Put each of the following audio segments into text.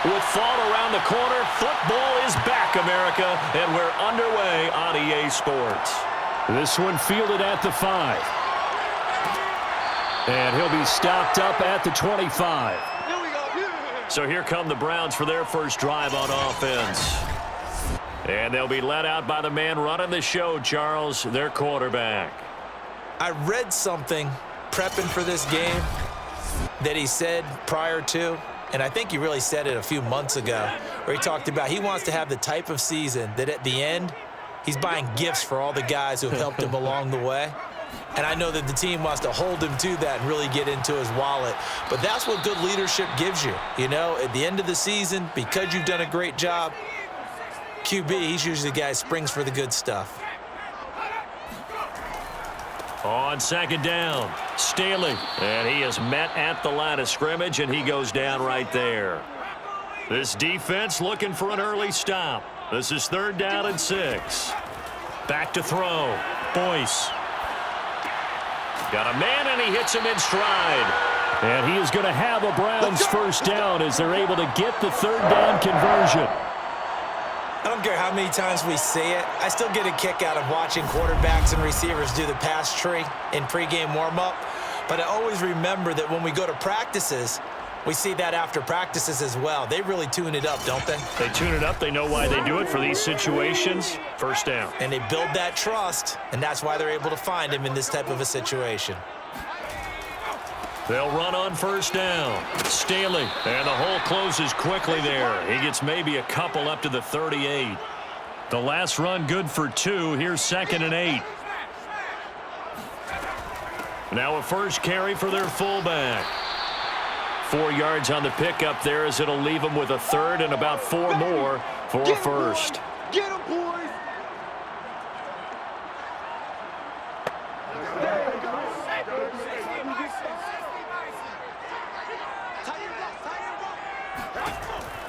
With fall around the corner, football is back, America, and we're underway on EA Sports. This one fielded at the 5. And he'll be stopped up at the 25. So here come the Browns for their first drive on offense. And they'll be led out by the man running the show, Charles, their quarterback. I read something prepping for this game that he said prior to, and I think he really said it a few months ago, where he talked about he wants to have the type of season that at the end, he's buying gifts for all the guys who have helped him along the way. And I know that the team wants to hold him to that and really get into his wallet. But that's what good leadership gives you. You know, at the end of the season, because you've done a great job, QB, he's usually the guy who springs for the good stuff. On second down, Staley. And he is met at the line of scrimmage, and he goes down right there. This defense looking for an early stop. This is 3rd down and 6. Back to throw. Boyce. Got a man, and he hits him in stride. And he is going to have a Browns first down as they're able to get the 3rd down conversion. I don't care how many times we say it, I still get a kick out of watching quarterbacks and receivers do the pass tree in pregame warm-up. But I always remember that when we go to practices, we see that after practices as well. They really tune it up, don't they? They tune it up. They know why they do it for these situations. First down. And they build that trust, and that's why they're able to find him in this type of a situation. They'll run on first down. Staley. And the hole closes quickly there. He gets maybe a couple up to the 38. The last run good for 2. Here's 2nd and 8. Now a first carry for their fullback. 4 yards on the pickup there as it'll leave them with a 3rd and about 4 more for a first. Get him, boys!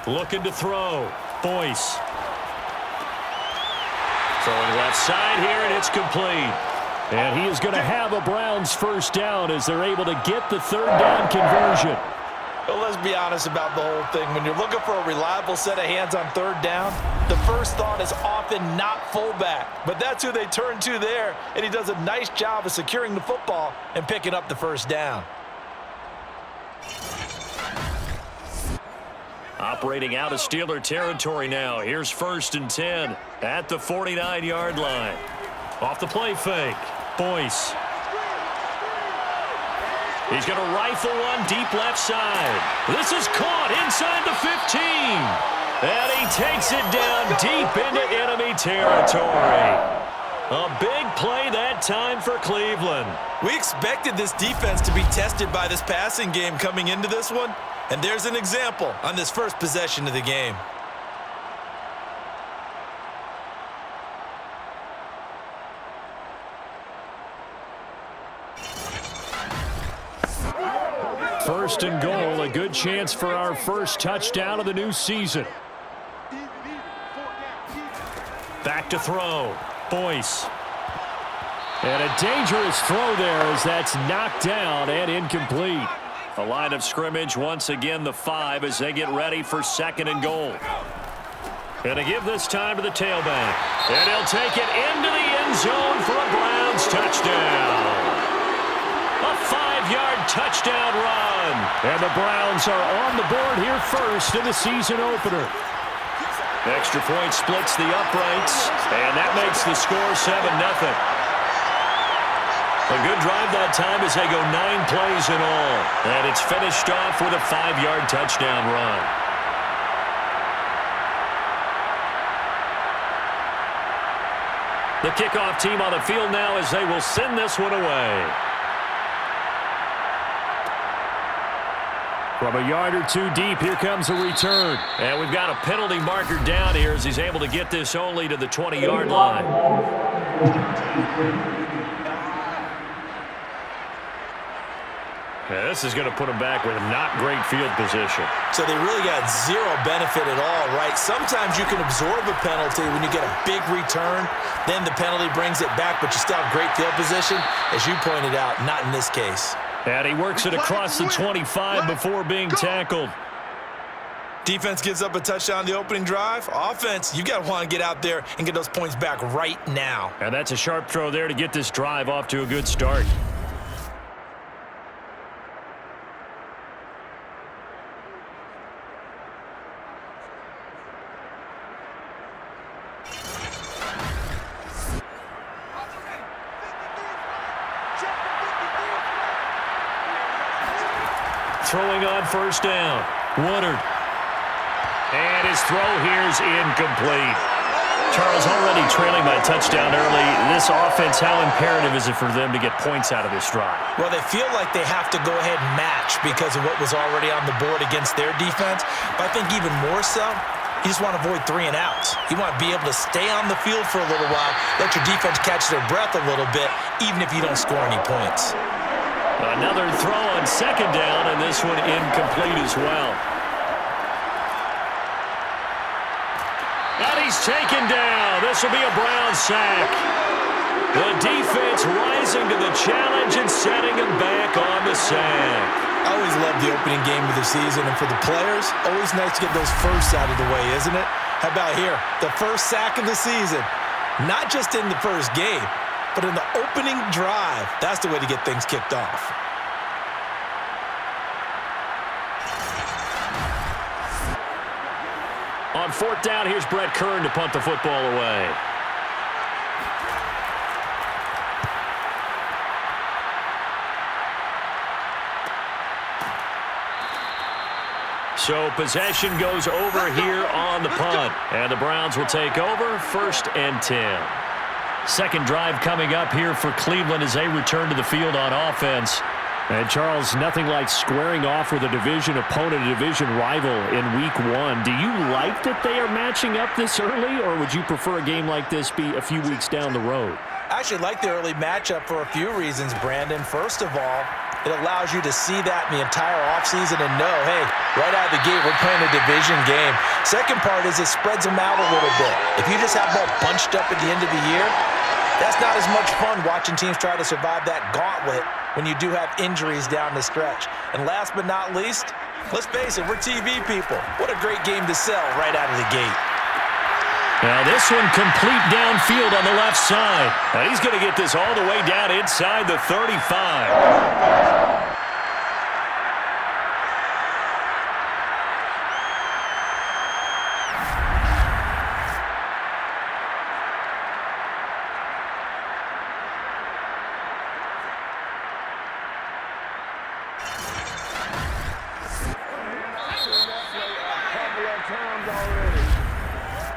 Looking to throw. Boyce. Throwing left side here, and it's complete. And he is going to have a Browns first down as they're able to get the 3rd down conversion. Well, let's be honest about the whole thing. When you're looking for a reliable set of hands on 3rd down, the first thought is often not fullback. But that's who they turn to there, and he does a nice job of securing the football and picking up the first down. Operating out of Steeler territory now. Here's 1st and 10 at the 49-yard line. Off the play fake. Boyce. He's going to rifle one deep left side. This is caught inside the 15. And he takes it down deep into enemy territory. A big play that time for Cleveland. We expected this defense to be tested by this passing game coming into this one. And there's an example on this first possession of the game. First and goal, a good chance for our first touchdown of the new season. Back to throw. Boyce. And a dangerous throw there as that's knocked down and incomplete. A line of scrimmage once again the 5 as they get ready for 2nd and goal. And to give this time to the tailback. And he'll take it into the end zone for a Browns touchdown. A 5-yard touchdown run. And the Browns are on the board here first in the season opener. Extra point splits the uprights, and that makes the score 7-0. A good drive that time as they go 9 plays in all. And it's finished off with a 5-yard touchdown run. The kickoff team on the field now as they will send this one away. From a yard or 2 deep, here comes a return. And we've got a penalty marker down here as he's able to get this only to the 20-yard line. Yeah, this is going to put him back with not great field position. So they really got zero benefit at all, right? Sometimes you can absorb a penalty when you get a big return. Then the penalty brings it back, but you still have great field position. As you pointed out, not in this case. And he works it across the 25 before being tackled. Defense gives up a touchdown the opening drive. Offense, you got to want to get out there and get those points back right now. And that's a sharp throw there to get this drive off to a good start. Throwing on first down. Woodard. And his throw here is incomplete. Charles, already trailing by a touchdown early. This offense, how imperative is it for them to get points out of this drive? Well, they feel like they have to go ahead and match because of what was already on the board against their defense. But I think even more so, you just want to avoid 3 and outs. You want to be able to stay on the field for a little while, let your defense catch their breath a little bit, even if you don't score any points. Another throw on second down, and this one incomplete as well. And he's taken down. This will be a Brown sack. The defense rising to the challenge and setting him back on the sack. I always love the opening game of the season, and for the players, always nice to get those firsts out of the way, isn't it? How about here? The first sack of the season. Not just in the first game, but in the opening drive. That's the way to get things kicked off. On fourth down, here's Brett Kern to punt the football away. So possession goes over here on the punt. And the Browns will take over, 1st and 10. Second drive coming up here for Cleveland as they return to the field on offense. And, Charles, nothing like squaring off with a division opponent, a division rival in Week 1. Do you like that they are matching up this early, or would you prefer a game like this be a few weeks down the road? I actually like the early matchup for a few reasons, Brandon. First of all, it allows you to see that in the entire offseason and know, hey, right out of the gate, we're playing a division game. Second part is it spreads them out a little bit. If you just have them all bunched up at the end of the year, that's not as much fun watching teams try to survive that gauntlet when you do have injuries down the stretch. And last but not least, let's face it, we're TV people. What a great game to sell right out of the gate. Now this one complete downfield on the left side. And he's going to get this all the way down inside the 35.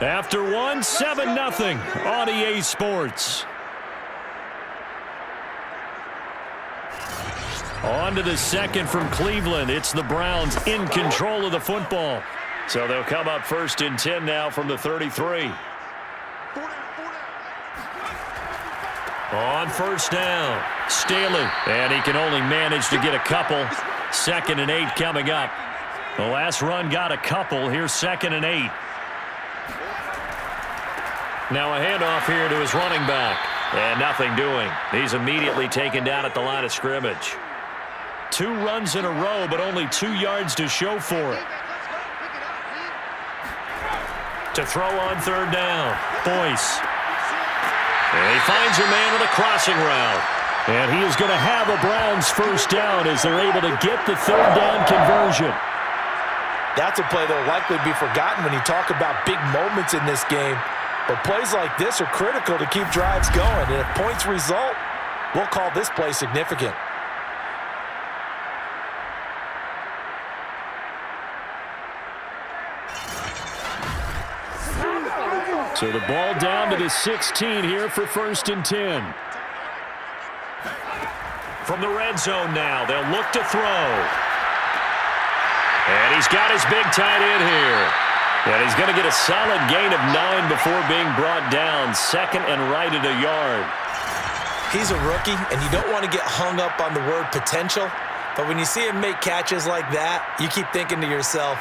After one, 7-0 on EA Sports. On to the second from Cleveland. It's the Browns in control of the football. So they'll come up 1st and 10 now from the 33. On first down, Staley. And he can only manage to get a couple. 2nd and 8 coming up. The last run got a couple. Here's 2nd and 8. Now a handoff here to his running back. And nothing doing. He's immediately taken down at the line of scrimmage. 2 runs in a row, but only 2 yards to show for it. To throw on 3rd down, Boyce. And he finds a man with a crossing route. And he is going to have a Browns 1st down as they're able to get the 3rd down conversion. That's a play that will likely be forgotten when you talk about big moments in this game. But plays like this are critical to keep drives going. And if points result, we'll call this play significant. So the ball down to the 16 here for 1st and 10. From the red zone now, they'll look to throw. And he's got his big tight end here. And he's going to get a solid gain of 9 before being brought down. 2nd and right at a yard. He's a rookie, and you don't want to get hung up on the word potential. But when you see him make catches like that, you keep thinking to yourself,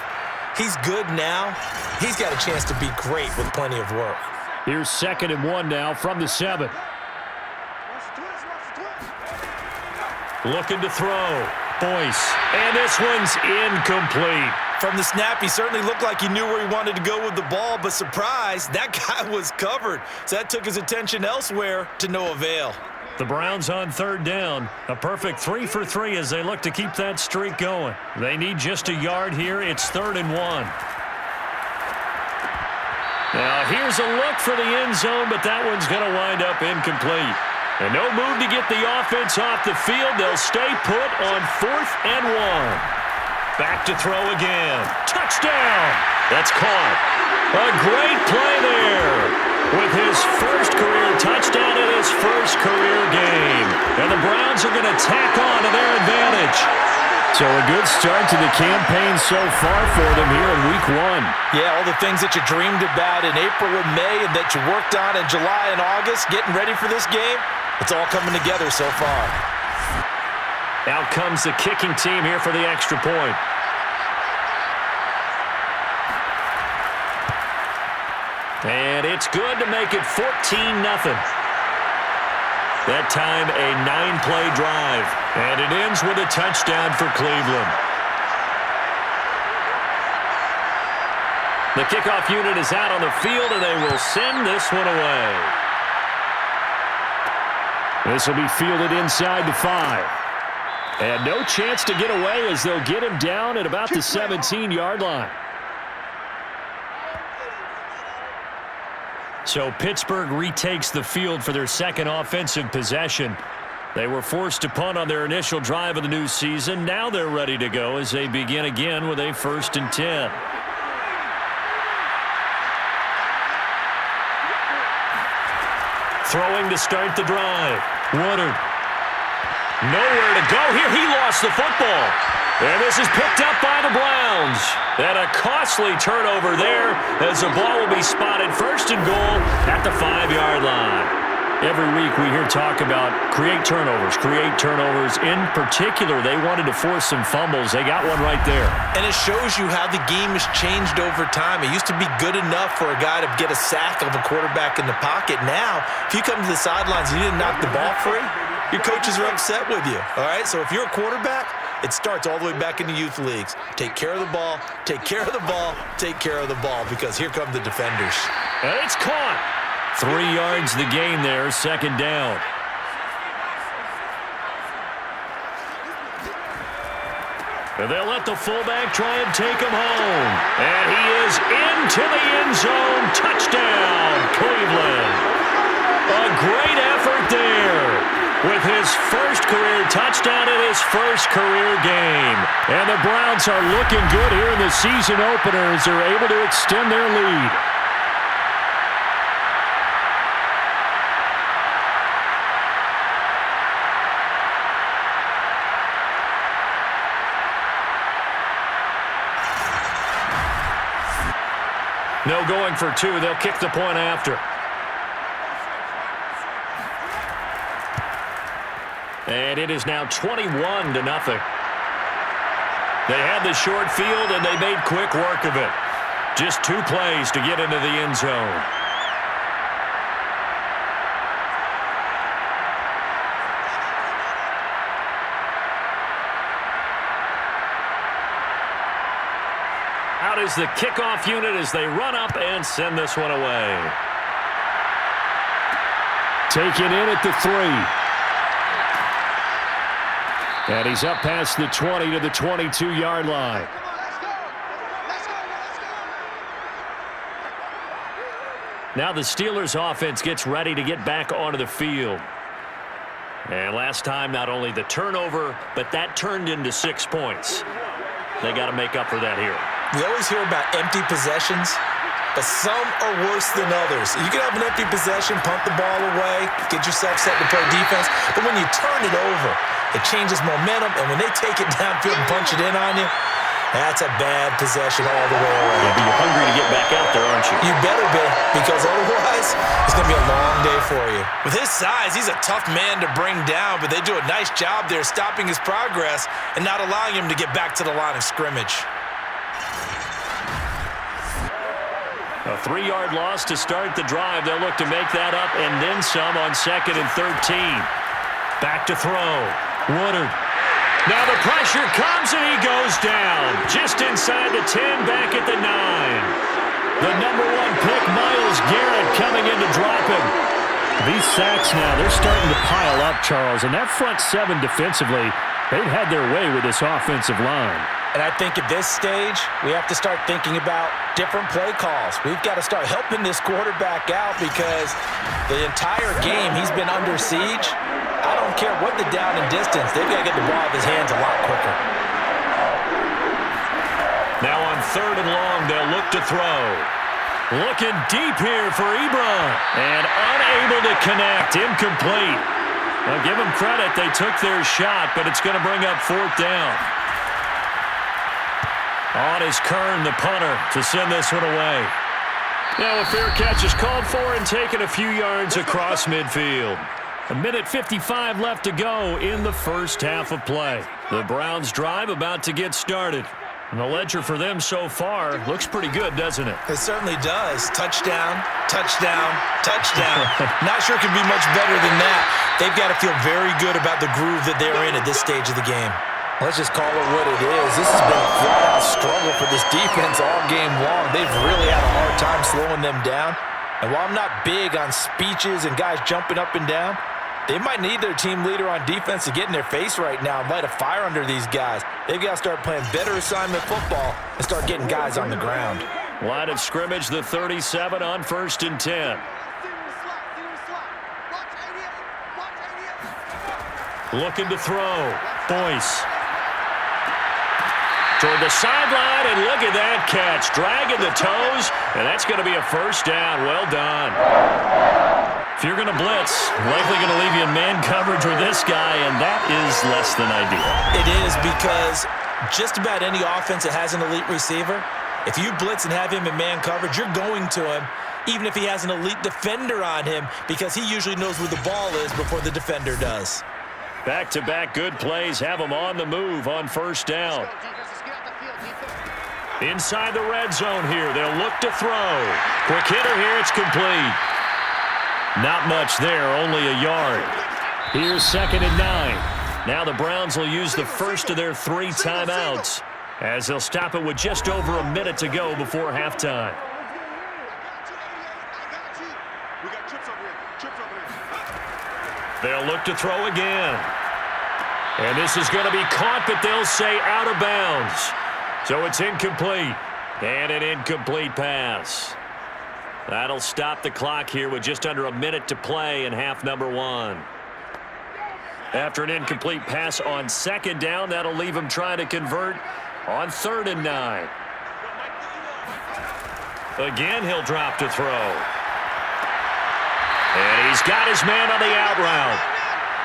he's good now. He's got a chance to be great with plenty of work. Here's 2nd and 1 now from the 7. Looking to throw. Boyce. And this one's incomplete. From the snap, he certainly looked like he knew where he wanted to go with the ball, but surprise, that guy was covered. So that took his attention elsewhere to no avail. The Browns on third down. A perfect 3 for 3 as they look to keep that streak going. They need just a yard here. It's 3rd and 1. Now here's a look for the end zone, but that one's going to wind up incomplete. And no move to get the offense off the field. They'll stay put on 4th and 1. Back to throw again. Touchdown! That's caught. A great play there with his first career touchdown in his first career game. And the Browns are going to tack on to their advantage. So a good start to the campaign so far for them here in Week 1. Yeah, all the things that you dreamed about in April and May and that you worked on in July and August, getting ready for this game, it's all coming together so far. Out comes the kicking team here for the extra point. And it's good to make it 14-0. That time a 9-play drive. And it ends with a touchdown for Cleveland. The kickoff unit is out on the field, and they will send this one away. This will be fielded inside the 5. And no chance to get away as they'll get him down at about the 17-yard line. So Pittsburgh retakes the field for their second offensive possession. They were forced to punt on their initial drive of the new season. Now they're ready to go as they begin again with a 1st and 10. Throwing to start the drive. Woodard. Nowhere to go here. He lost the football. And this is picked up by the Browns. And a costly turnover there as the ball will be spotted 1st and goal at the 5-yard line. Every week we hear talk about create turnovers. In particular, they wanted to force some fumbles. They got one right there. And it shows you how the game has changed over time. It used to be good enough for a guy to get a sack of a quarterback in the pocket. Now, if you come to the sidelines and you didn't knock the ball free, your coaches are upset with you. All right, so if you're a quarterback, it starts all the way back in the youth leagues. Take care of the ball, take care of the ball, take care of the ball, because here come the defenders. And it's caught. 3 yards the gain there, 2nd down. And they'll let the fullback try and take him home. And he is into the end zone. Touchdown, Cleveland. A great effort there with his first career touchdown in his first career game. And the Browns are looking good here in the season opener as they're able to extend their lead. No going for 2. They'll kick the point after. And it is now 21-0. They had the short field, and they made quick work of it. Just 2 plays to get into the end zone. Out is the kickoff unit as they run up and send this one away. Taken in at the 3. And he's up past the 20 to the 22-yard line. Now the Steelers offense gets ready to get back onto the field. And last time, not only the turnover, but that turned into 6 points. They got to make up for that here. We always hear about empty possessions, but some are worse than others. You can have an empty possession, punt the ball away, get yourself set to play defense, but when you turn it over, it changes momentum, and when they take it downfield and punch it in on you, that's a bad possession all the way around. Yeah, but you're hungry to get back out there, aren't you? You better be, because otherwise it's going to be a long day for you. With his size, he's a tough man to bring down, but they do a nice job there stopping his progress and not allowing him to get back to the line of scrimmage. A 3-yard loss to start the drive. They'll look to make that up and then some on 2nd and 13. Back to throw. Woodard. Now the pressure comes and he goes down just inside inside the 10, back at the 9. The number 1 pick, Myles Garrett, coming in to drop him. These sacks now, they're starting to pile up, Charles. And that front 7 defensively, they've had their way with this offensive line. And I think at this stage, we have to start thinking about different play calls. We've got to start helping this quarterback out because the entire game he's been under siege. I don't care what the down and distance. They've got to get the ball out of his hands a lot quicker. Now on 3rd and long, they'll look to throw. Looking deep here for Ebron. And unable to connect. Incomplete. Now give them credit. They took their shot, but it's going to bring up 4th down. On is Kern, the punter, to send this one away. Now a fair catch is called for and taken a few yards across midfield. 1:55 left to go in the first half of play. The Browns' drive about to get started. And the ledger for them so far looks pretty good, doesn't it? It certainly does. Touchdown, touchdown, touchdown. Not sure it can be much better than that. They've got to feel very good about the groove that they're in at this stage of the game. Let's just call it what it is. This has been a flat-out struggle for this defense all game long. They've really had a hard time slowing them down. And while I'm not big on speeches and guys jumping up and down, they might need their team leader on defense to get in their face right now and light a fire under these guys. They've got to start playing better assignment football and start getting guys on the ground. Line of scrimmage, the 37 on 1st and 10. Looking to throw. Boyce. Toward the sideline, and look at that catch. Dragging the toes, and that's going to be a 1st down. Well done. If you're going to blitz, likely going to leave you in man coverage with this guy, and that is less than ideal. It is because just about any offense that has an elite receiver, if you blitz and have him in man coverage, you're going to him, even if he has an elite defender on him, because he usually knows where the ball is before the defender does. Back-to-back good plays have them on the move on 1st down. Inside the red zone here, they'll look to throw. Quick hitter here, it's complete. Not much there, only a yard. Here's 2nd and 9. Now the Browns will use the first of their 3 timeouts as they'll stop it with just over a minute to go before halftime. They'll look to throw again. And this is going to be caught, but they'll say out of bounds. So it's incomplete. And an incomplete pass. That'll stop the clock here with just under a minute to play in half number 1. After an incomplete pass on 2nd down, that'll leave him trying to convert on 3rd and 9. Again, he'll drop to throw. And he's got his man on the out route.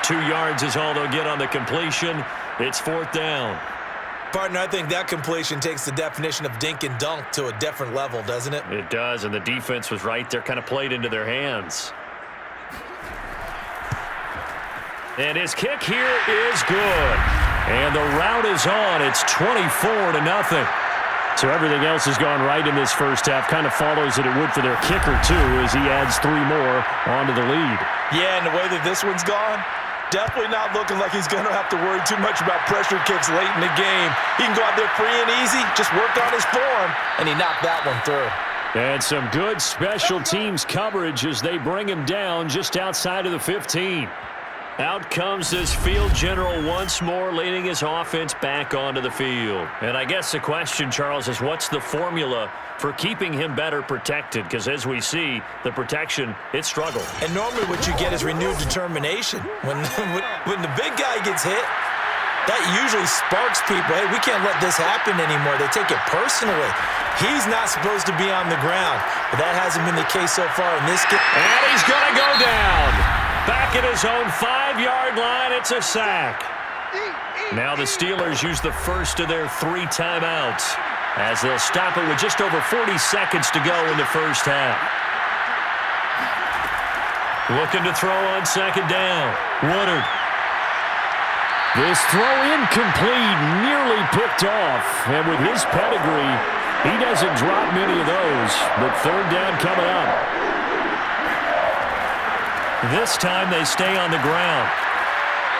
2 yards is all they'll get on the completion. It's 4th down. Partner, I think that completion takes the definition of dink and dunk to a different level, doesn't it? It does, and the defense was right there, kind of played into their hands. And his kick here is good. And the route is on. It's 24-0. So everything else has gone right in this first half. Kind of follows that it would for their kicker, too, as he adds 3 more onto the lead. Yeah, and the way that this one's gone, definitely not looking like he's going to have to worry too much about pressure kicks late in the game. He can go out there free and easy, just work on his form, and he knocked that one through. And some good special teams coverage as they bring him down just outside of the 15. Out comes this field general once more, leading his offense back onto the field. And I guess the question, Charles, is what's the formula for keeping him better protected? Because as we see, the protection, it struggled. And normally what you get is renewed determination. When the big guy gets hit, that usually sparks people. Hey, we can't let this happen anymore. They take it personally. He's not supposed to be on the ground, but that hasn't been the case so far in this game. And he's going to go down. Back at his own 5-yard line, it's a sack. Now the Steelers use the first of their 3 timeouts as they'll stop it with just over 40 seconds to go in the first half. Looking to throw on 2nd down. Woodard. This throw incomplete, nearly picked off. And with his pedigree, he doesn't drop many of those. But 3rd down coming up. This time they stay on the ground.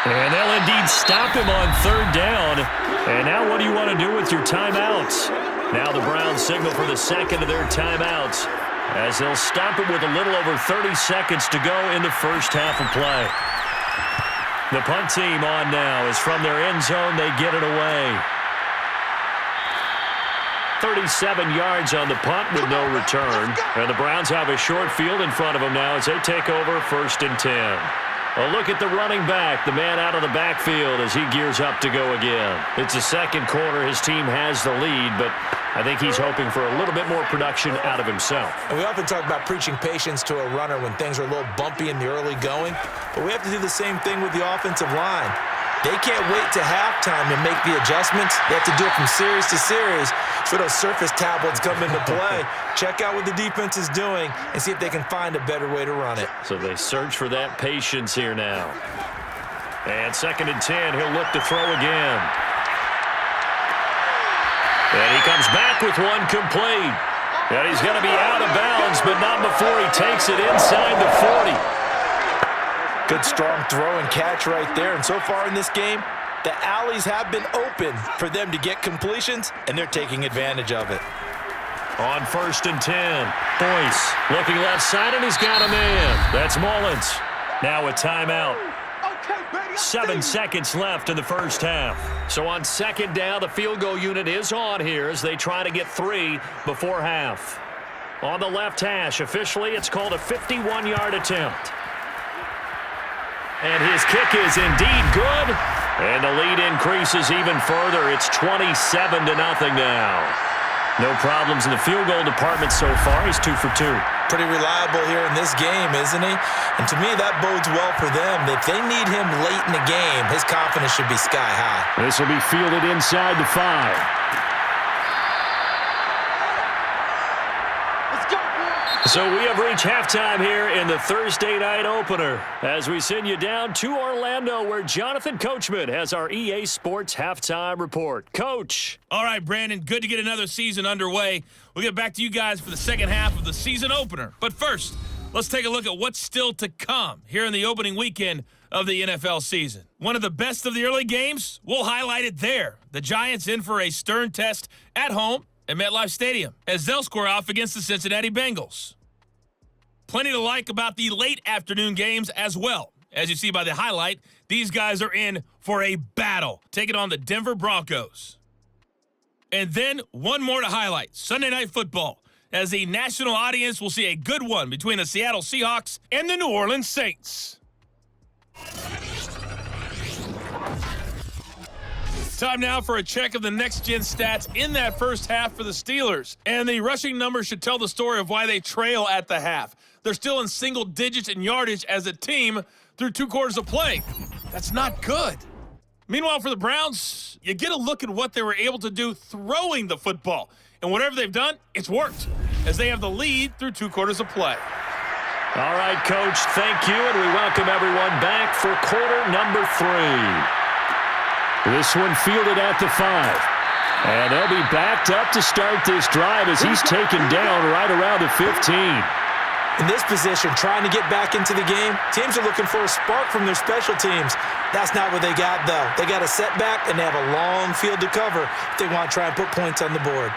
And they'll indeed stop him on 3rd down. And now what do you want to do with your timeouts? Now the Browns signal for the second of their timeouts as they'll stop it with a little over 30 seconds to go in the first half of play. The punt team on now is from their end zone. They get it away. 37 yards on the punt with no return. And the Browns have a short field in front of them now as they take over 1st and 10. A look at the running back, the man out of the backfield as he gears up to go again. It's the second quarter. His team has the lead, but I think he's hoping for a little bit more production out of himself. And we often talk about preaching patience to a runner when things are a little bumpy in the early going, but we have to do the same thing with the offensive line. They can't wait to halftime to make the adjustments. They have to do it from series to series so those surface tablets come into play. Check out what the defense is doing and see if they can find a better way to run it. So they search for that patience here now. And 2nd and 10, he'll look to throw again. And he comes back with one complete. And he's going to be out of bounds, but not before he takes it inside the 40. Good strong throw and catch right there. And so far in this game, the alleys have been open for them to get completions, and they're taking advantage of it. On 1st and 10, Boyce looking left side, and he's got a man. That's Mullins. Now a timeout. 7 seconds left in the first half. So on 2nd down, the field goal unit is on here as they try to get 3 before half. On the left hash, officially, it's called a 51-yard attempt. And his kick is indeed good. And the lead increases even further. It's 27-0 now. No problems in the field goal department so far. He's 2 for 2. Pretty reliable here in this game, isn't he? And to me, that bodes well for them. If they need him late in the game, his confidence should be sky high. This will be fielded inside the 5. So we have reached halftime here in the Thursday night opener as we send you down to Orlando where Jonathan Coachman has our EA Sports halftime report. Coach. All right, Brandon, good to get another season underway. We'll get back to you guys for the second half of the season opener. But first, let's take a look at what's still to come here in the opening weekend of the NFL season. One of the best of the early games, we'll highlight it there. The Giants in for a stern test at home at MetLife Stadium as they'll square off against the Cincinnati Bengals. Plenty to like about the late afternoon games as well. As you see by the highlight, these guys are in for a battle, taking on the Denver Broncos. And then one more to highlight, Sunday Night Football, as the national audience will see a good one between the Seattle Seahawks and the New Orleans Saints. Time now for a check of the next-gen stats in that first half for the Steelers. And the rushing numbers should tell the story of why they trail at the half. They're still in single digits in yardage as a team through 2 quarters of play. That's not good. Meanwhile, for the Browns, you get a look at what they were able to do throwing the football. And whatever they've done, it's worked, as they have the lead through 2 quarters of play. All right, Coach, thank you, and we welcome everyone back for quarter number 3. This one fielded at the 5. And they'll be backed up to start this drive as he's taken down right around the 15. In this position, trying to get back into the game, teams are looking for a spark from their special teams. That's not what they got, though. They got a setback, and they have a long field to cover if they want to try and put points on the board.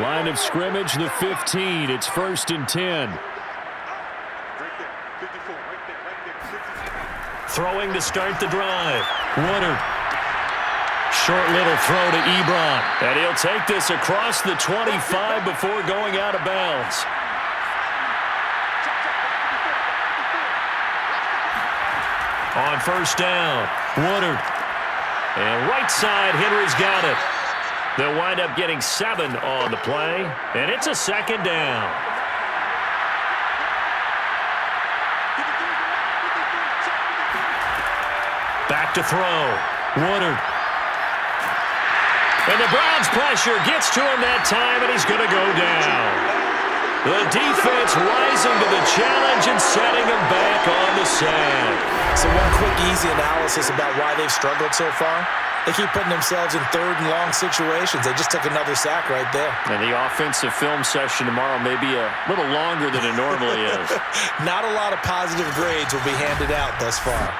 Line of scrimmage, the 15. It's 1st and 10. Throwing to start the drive. Woodard. Short little throw to Ebron. And he'll take this across the 25 before going out of bounds. On 1st down, Woodard. And right side, Henry's got it. They'll wind up getting 7 on the play. And it's a 2nd down. Back to throw. Woodard. And the Browns pressure gets to him that time, and he's going to go down. The defense rising to the challenge and setting him back on the sack. So one quick, easy analysis about why they've struggled so far. They keep putting themselves in 3rd and long situations. They just took another sack right there. And the offensive film session tomorrow may be a little longer than it normally is. Not a lot of positive grades will be handed out thus far.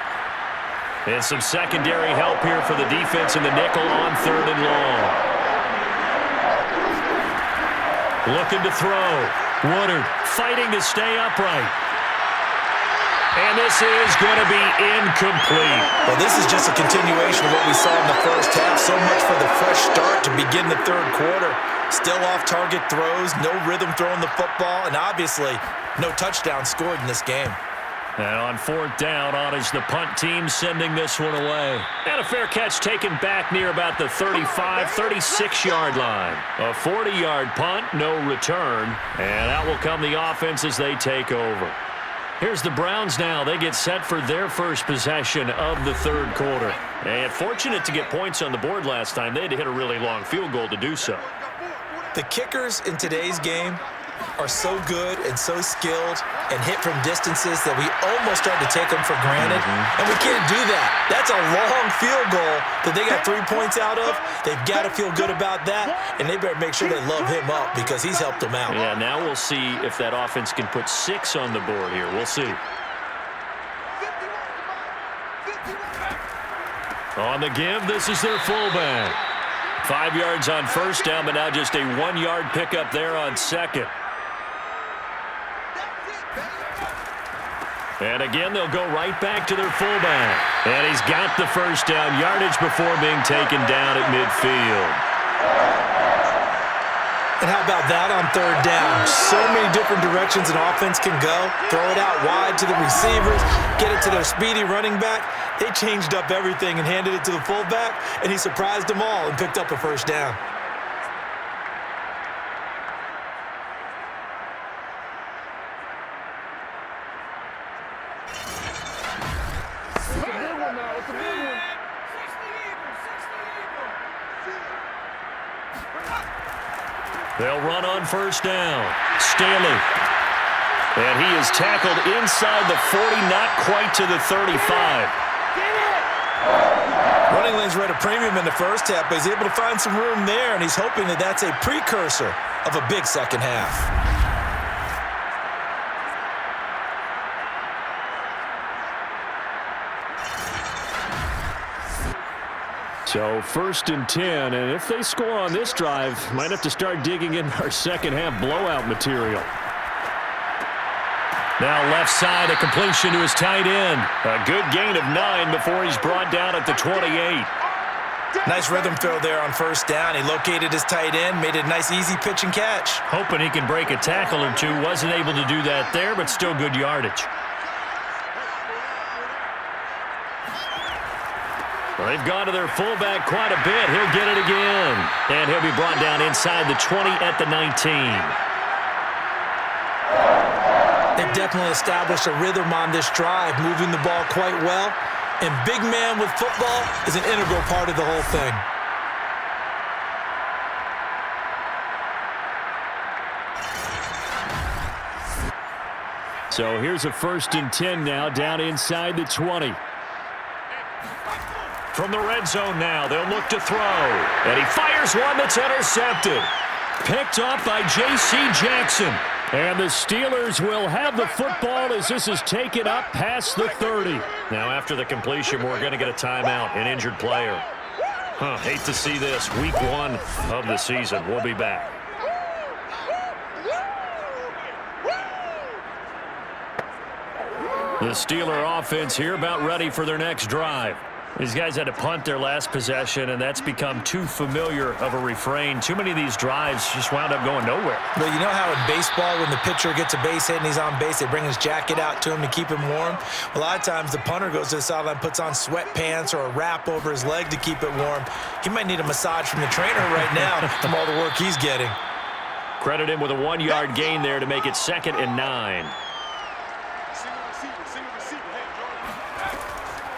And some secondary help here for the defense in the nickel on 3rd and long. Looking to throw. Woodard fighting to stay upright. And this is going to be incomplete. Well, this is just a continuation of what we saw in the first half. So much for the fresh start to begin the third quarter. Still off-target throws, no rhythm throwing the football, and obviously no touchdown scored in this game. And on fourth down, on is the punt team sending this one away. And a fair catch taken back near about the 35, 36-yard line. A 40-yard punt, no return. And out will come the offense as they take over. Here's the Browns now. They get set for their first possession of the third quarter. And fortunate to get points on the board last time. They had to hit a really long field goal to do so. The kickers in today's game are so good and so skilled and hit from distances that we almost start to take them for granted. And we can't do that. That's a long field goal that they got 3 points out of. They've got to feel good about that, and they better make sure they love him up because he's helped them out. Yeah, now we'll see if that offense can put 6 on the board here. We'll see. On the give, this is their fullback. 5 yards on first down, but now just a 1-yard pickup there on second. And again, they'll go right back to their fullback. And he's got the first down yardage before being taken down at midfield. And how about that on third down? So many different directions an offense can go. Throw it out wide to the receivers, get it to their speedy running back. They changed up everything and handed it to the fullback, and he surprised them all and picked up a first down. They'll run on first down. Staley. And he is tackled inside the 40, not quite to the 35. Running lanes were at a premium in the first half, but he's able to find some room there, and he's hoping that that's a precursor of a big second half. So 1st and 10, and if they score on this drive, might have to start digging in our second half blowout material. Now left side, a completion to his tight end. A good gain of 9 before he's brought down at the 28. Nice rhythm throw there on first down. He located his tight end, made it a nice easy pitch and catch. Hoping he can break a tackle or two. Wasn't able to do that there, but still good yardage. Well, they've gone to their fullback quite a bit. He'll get it again. And he'll be brought down inside the 20 at the 19. They've definitely established a rhythm on this drive, moving the ball quite well. And big man with football is an integral part of the whole thing. So here's a 1st and 10 now, down inside the 20. From the red zone now, they'll look to throw. And he fires one that's intercepted. Picked up by J.C. Jackson. And the Steelers will have the football as this is taken up past the 30. Now after the completion, we're going to get a timeout, an injured player. Hate to see this. Week 1 of the season. We'll be back. The Steeler offense here about ready for their next drive. These guys had to punt their last possession, and that's become too familiar of a refrain. Too many of these drives just wound up going nowhere. Well, you know how in baseball when the pitcher gets a base hit and he's on base, they bring his jacket out to him to keep him warm? Well, a lot of times the punter goes to the sideline, puts on sweatpants or a wrap over his leg to keep it warm. He might need a massage from the trainer right now from all the work he's getting. Credit him with a 1-yard gain there to make it 2nd and 9.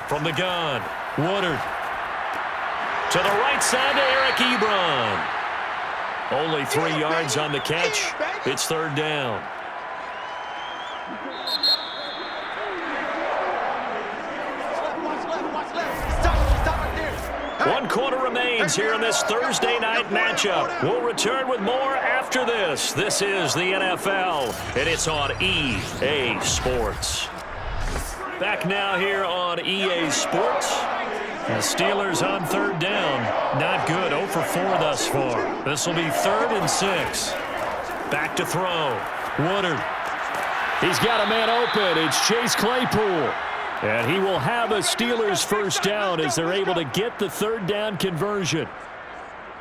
From the gun, Woodard. To the right side to Eric Ebron. Only 3 yards on the catch. It's 3rd down. One quarter remains here in this Thursday night matchup. We'll return with more after this. This is the NFL, and it's on EA Sports. Back now here on EA Sports. The Steelers on 3rd down. Not good. 0 for 4 thus far. This will be 3rd and 6. Back to throw. Woodard. He's got a man open. It's Chase Claypool. And he will have a Steelers first down as they're able to get the third down conversion.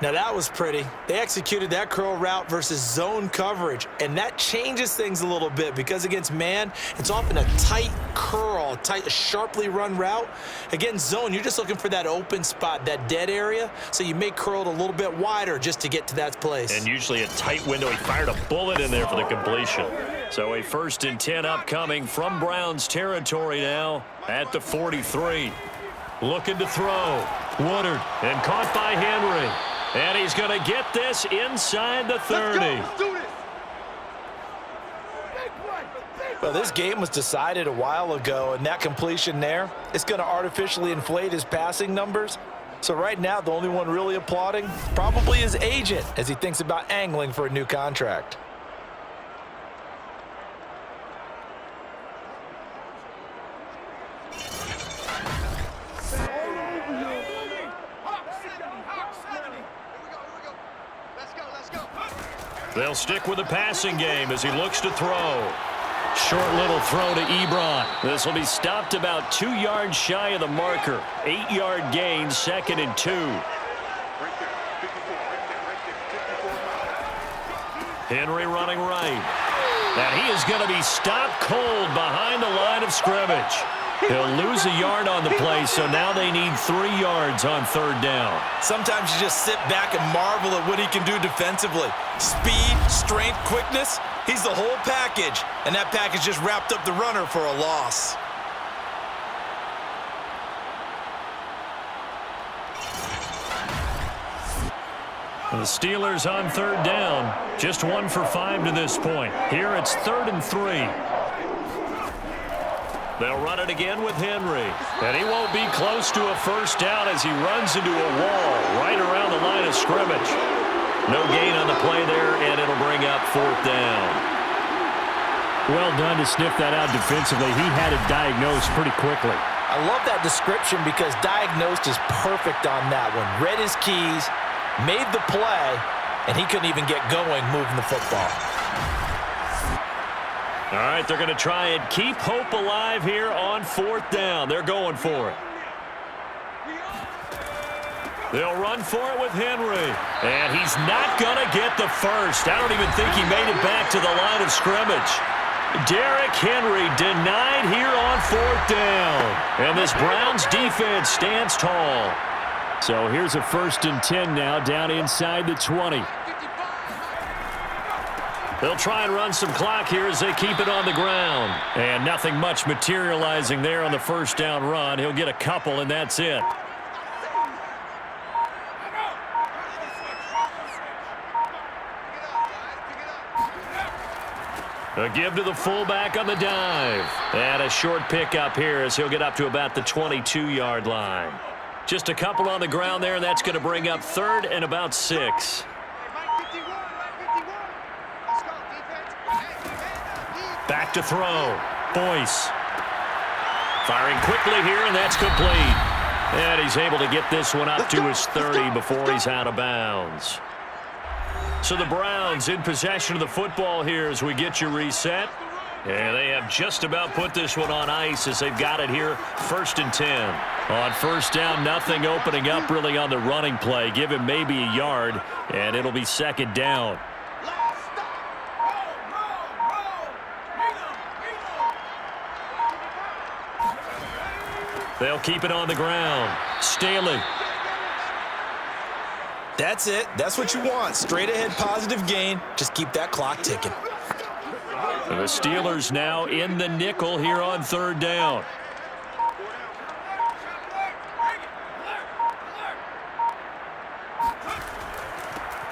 Now that was pretty. They executed that curl route versus zone coverage, and that changes things a little bit because against man, it's often a tight curl, tight, sharply run route. Against zone, you're just looking for that open spot, that dead area, so you may curl it a little bit wider just to get to that place. And usually a tight window. He fired a bullet in there for the completion. So a 1st and 10 upcoming from Browns territory now at the 43. Looking to throw. Woodard, and caught by Henry. And he's going to get this inside the 30. Well, this game was decided a while ago, and that completion there, it's going to artificially inflate his passing numbers. So right now, the only one really applauding, probably his agent, as he thinks about angling for a new contract. They'll stick with the passing game as he looks to throw. Short little throw to Ebron. This will be stopped about 2 yards shy of the marker. 8-yard gain, 2nd and 2. Henry running right. And he is going to be stopped cold behind the line of scrimmage. He'll lose a yard on the play, so now they need 3 yards on 3rd down. Sometimes you just sit back and marvel at what he can do defensively. Speed, strength, quickness, he's the whole package. And that package just wrapped up the runner for a loss. The Steelers on 3rd down, just 1 for 5 to this point. Here it's 3rd and 3. They'll run it again with Henry. And he won't be close to a first down as he runs into a wall right around the line of scrimmage. No gain on the play there, and it'll bring up 4th down. Well done to sniff that out defensively. He had it diagnosed pretty quickly. I love that description because diagnosed is perfect on that one. Read his keys, made the play, and he couldn't even get going moving the football. All right, they're going to try and keep hope alive here on 4th down. They're going for it. They'll run for it with Henry. And he's not going to get the first. I don't even think he made it back to the line of scrimmage. Derrick Henry denied here on 4th down. And this Browns defense stands tall. So here's a 1st and 10 now down inside the 20. They'll try and run some clock here as they keep it on the ground. And nothing much materializing there on the 1st down run. He'll get a couple, and that's it. A give to the fullback on the dive. And a short pickup here as he'll get up to about the 22-yard line. Just a couple on the ground there, and that's going to bring up 3rd and about 6. Back to throw. Boyce. Firing quickly here, and that's complete. And he's able to get this one up to his 30 before he's out of bounds. So the Browns in possession of the football here as we get you reset. And they have just about put this one on ice as they've got it here, 1st and 10. On 1st down, nothing opening up really on the running play. Give him maybe a yard, and it'll be 2nd down. They'll keep it on the ground. Staley. That's it. That's what you want. Straight ahead positive gain. Just keep that clock ticking. The Steelers now in the nickel here on 3rd down.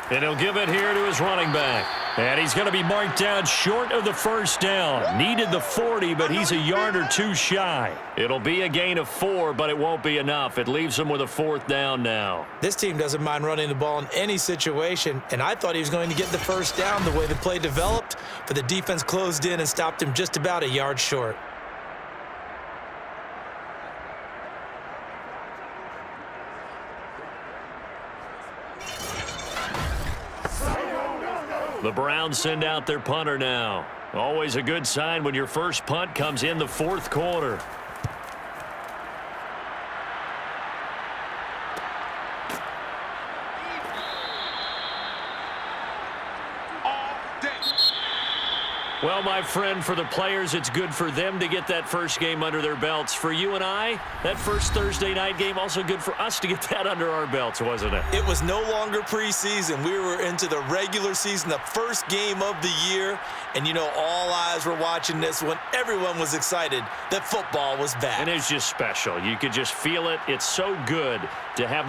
And he'll give it here to his running back. And he's going to be marked down short of the 1st down. Needed the 40, but he's a yard or 2 shy. It'll be a gain of 4, but it won't be enough. It leaves him with a 4th down now. This team doesn't mind running the ball in any situation, and I thought he was going to get the 1st down the way the play developed, but the defense closed in and stopped him just about a yard short. The Browns send out their punter now. Always a good sign when your first punt comes in the fourth quarter. Well, my friend, for the players, it's good for them to get that first game under their belts. For you and I, that first Thursday night game, also good for us to get that under our belts, wasn't it? It was no longer preseason. We were into the regular season, the first game of the year. And, you know, all eyes were watching this when everyone was excited that football was back. And it was just special. You could just feel it. It's so good to have